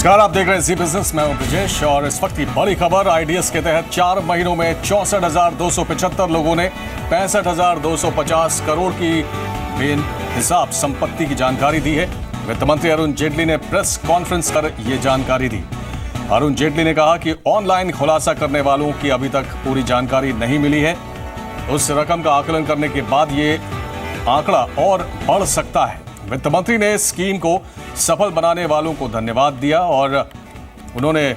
नमस्कार, आप देख रहे हैं जी बिजनेस। मैं हूं ब्रजेश और इस वक्त की बड़ी खबर। आईडीएस के तहत 4 महीनों में 64,275 लोगों ने 65,250 करोड़ की बेहिसाब संपत्ति की जानकारी दी है। वित्त मंत्री अरुण जेटली ने प्रेस कॉन्फ्रेंस कर यह जानकारी दी। अरुण जेटली ने कहा कि ऑनलाइन खुलासा करने वालों की अभी तक पूरी जानकारी नहीं मिली है। उस रकम का आकलन करने के बाद ये आंकड़ा और बढ़ सकता है। वित्त मंत्री ने स्कीम को सफल बनाने वालों को धन्यवाद दिया और उन्होंने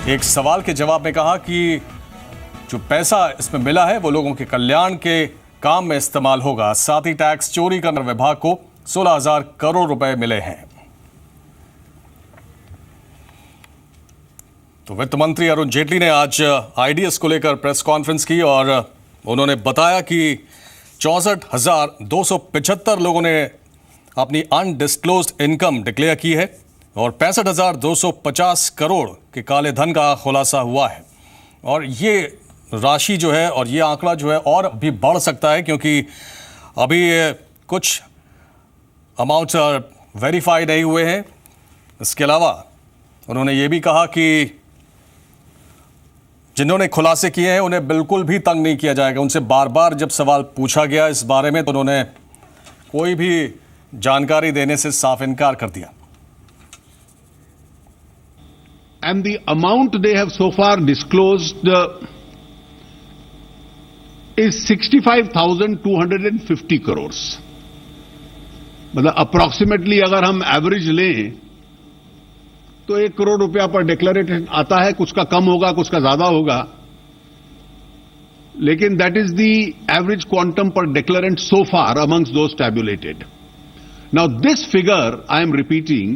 एक सवाल के जवाब में कहा कि जो पैसा इसमें मिला है वो लोगों के कल्याण के काम में इस्तेमाल होगा। साथ ही टैक्स चोरी करने विभाग को 16,000 करोड़ रुपए मिले हैं। तो वित्त मंत्री अरुण जेटली ने आज आईडीएस को लेकर प्रेस कॉन्फ्रेंस की और उन्होंने बताया कि 64,275 लोगों ने अपनी अनडिस्क्लोज्ड इनकम डिक्लेयर की है और 65,250 करोड़ के काले धन का खुलासा हुआ है। और ये राशि जो है और ये आंकड़ा जो है और भी बढ़ सकता है, क्योंकि अभी कुछ अमाउंट्स वेरीफाई नहीं हुए हैं। इसके अलावा उन्होंने ये भी कहा कि जिन्होंने खुलासे किए हैं उन्हें बिल्कुल भी तंग नहीं किया जाएगा। उनसे बार बार जब सवाल पूछा गया इस बारे में तो उन्होंने कोई भी जानकारी देने से साफ इनकार कर दिया। And the amount they have so far disclosed is 65,250 crores. मतलब अप्रोक्सीमेटली अगर हम एवरेज लें तो 1 करोड़ रुपया पर डिक्लेरेशन आता है। कुछ का कम होगा, कुछ का ज्यादा होगा, लेकिन that is the average quantum पर declarant so far amongst those tabulated. Now this figure, I am repeating,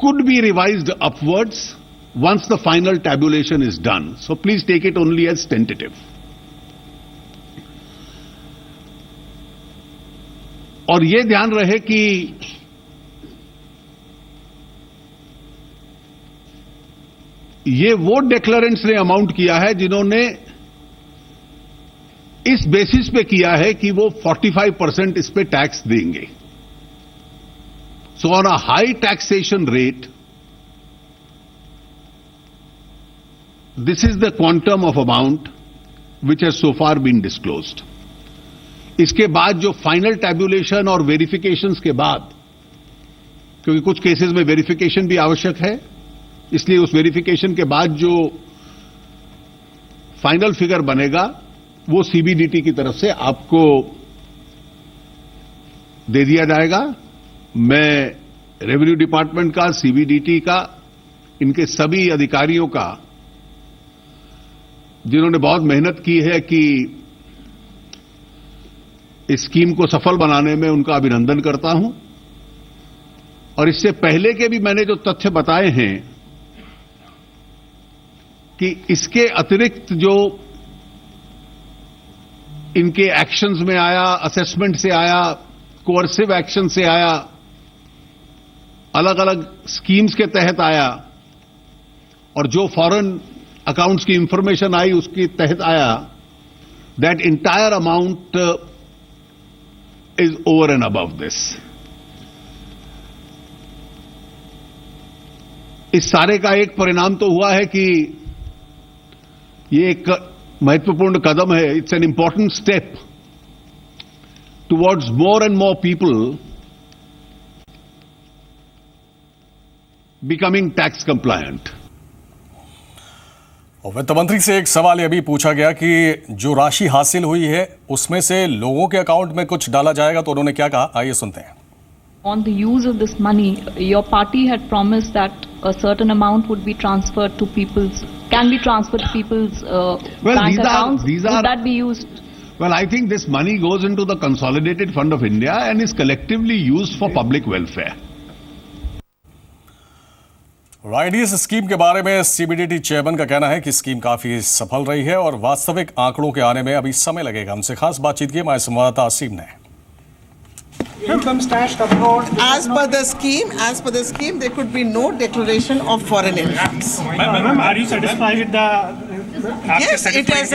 could be revised upwards once the final tabulation is done. So please take it only as tentative. और ये ध्यान रहे कि ये वो डिक्लेरेंट्स ने amount किया है जिन्होंने इस बेसिस पे किया है कि वो 45% इस पे टैक्स देंगे. So on a high taxation rate this is the quantum of amount which has so far been disclosed. इसके बाद जो फाइनल टैब्यूलेशन और वेरिफिकेशंस के बाद, क्योंकि कुछ केसेस में वेरिफिकेशन भी आवश्यक है, इसलिए उस वेरिफिकेशन के बाद जो फाइनल फिगर बनेगा वो सीबीडीटी की तरफ से आपको दे दिया जाएगा. मैं रेवेन्यू डिपार्टमेंट का, सीबीडीटी का, इनके सभी अधिकारियों का जिन्होंने बहुत मेहनत की है कि इस स्कीम को सफल बनाने में, उनका अभिनंदन करता हूं. और इससे पहले के भी मैंने जो तथ्य बताए हैं कि इसके अतिरिक्त जो इनके एक्शंस में आया, असेसमेंट से आया, कोर्सिव एक्शन से आया, अलग अलग स्कीम्स के तहत आया, और जो फॉरेन अकाउंट्स की इंफॉर्मेशन आई उसके तहत आया, that entire amount is over and above this. इस सारे का एक परिणाम तो हुआ है कि ये एक महत्वपूर्ण कदम है. It's an important step towards more and more people becoming tax compliant. और वित्त मंत्री से एक सवाल यह भी पूछा गया कि जो राशि हासिल हुई है उसमें से लोगों के अकाउंट में कुछ डाला जाएगा, तो उन्होंने क्या कहा, आइए सुनते हैं. On the use of this money, your party had promised that a certain amount would be transferred to people's, can be transferred to people's bank accounts. Would that be used? Well, I think this money goes into the Consolidated Fund of India and is collectively used for public welfare. IDs scheme के बारे में CBDT chairman का कहना है कि scheme काफी सफल रही है और वास्तविक आंकड़ों के आने में अभी समय लगेगा. हमसे खास बातचीत की हमारे संवाददाता आसिम ने. Income stashed abroad. As per the scheme, there could be no declaration of foreign incomes. Ma'am, are you satisfied with the Yes, it is.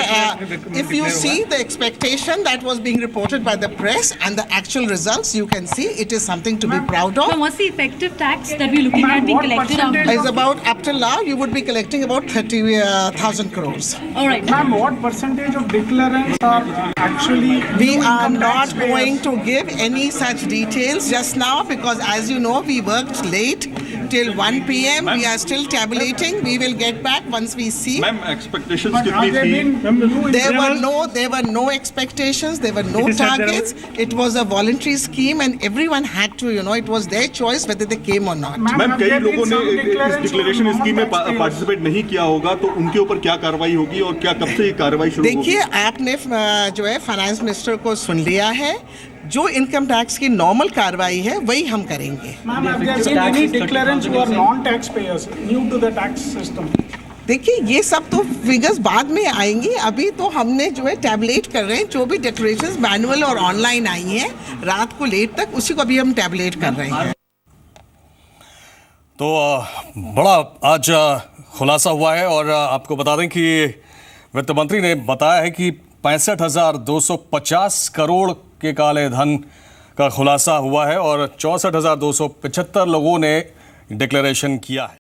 If you see the expectation that was being reported by the press and the actual results, you can see it is something to be proud of. Ma'am, what's the effective tax that we're looking at being collected out? Is about up till now, you would be collecting about 30,000 crores. All right. Ma'am, what percentage of declarants are actually We new are income not taxpayers? going to give any such details just now because, as you know, we worked late till 1 p.m. We are still tabulating. We will get back once we see. Ma'am expectations But कितनी have there थी? been new There were no expectations. There were no targets. It was a voluntary scheme, and everyone had to, it was their choice whether they came or not. Ma'am have कई there been लोगों ने some इस declarants declaration of scheme में non-taxpayers? Participate नहीं किया होगा तो उनके ऊपर क्या कार्रवाई होगी और क्या कब से ये कार्रवाई शुरू होगी? देखिए, आपने जो है फाइनेंस मिनिस्टर को सुन लिया है. जो इनकम टैक्स की नॉर्मल कार्रवाई है वही हम करेंगे. Ma'am, have there been any declarants who are non-taxpayers, new to the tax system? देखिए, ये सब तो फिगर्स बाद में आएंगी. अभी तो हमने जो है टैबलेट कर रहे हैं. जो भी डिक्लेरेशंस मैनुअल और ऑनलाइन आई हैं रात को लेट तक, उसी को अभी हम टैबलेट कर रहे हैं. तो बड़ा आज खुलासा हुआ है और आपको बता दें कि वित्त मंत्री ने बताया है कि 65,250 करोड़ के काले धन का खुलासा हुआ है और 64,275 लोगों ने डिक्लेरेशन किया है.